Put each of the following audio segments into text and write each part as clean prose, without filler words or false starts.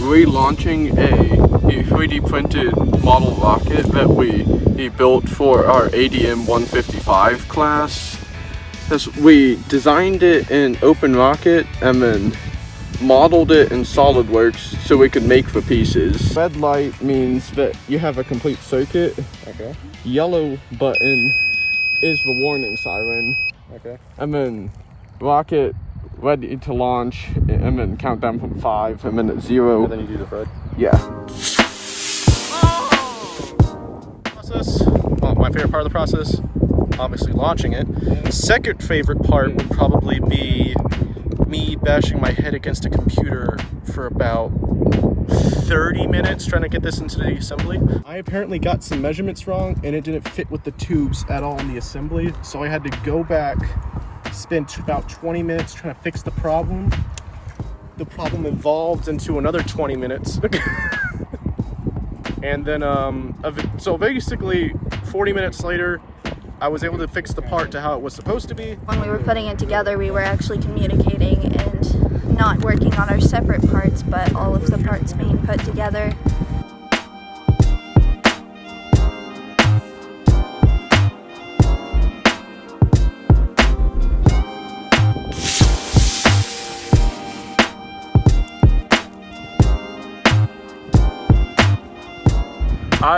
relaunching a 3D printed model rocket that we built for our ADM 155 class. We designed it in OpenRocket and then modeled it in SolidWorks so we could make the pieces. Red light means that you have a complete circuit. Okay. Yellow button is the warning siren. Okay. And then rocket ready to launch, and then count down from 5, and then at 0. And then you do the FUD? Yeah. Process. Well, my favorite part of the process, obviously launching it. Second favorite part would probably be me bashing my head against a computer for about 30 minutes trying to get this into the assembly. I apparently got some measurements wrong and it didn't fit with the tubes at all in the assembly, so I had to go back, spend about 20 minutes trying to fix the problem. The problem evolved into another 20 minutes. And then, so basically 40 minutes later, I was able to fix the part to how it was supposed to be. When we were putting it together, we were actually communicating and not working on our separate parts, but all of the parts being put together.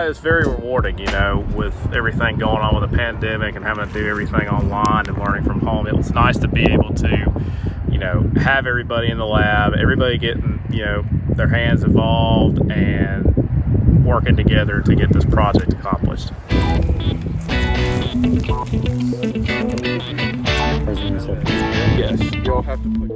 It's very rewarding, you know, with everything going on with the pandemic and having to do everything online and learning from home. It was nice to be able to, you know, have everybody in the lab, everybody getting, you know, their hands involved and working together to get this project accomplished. Yes, you all have to put.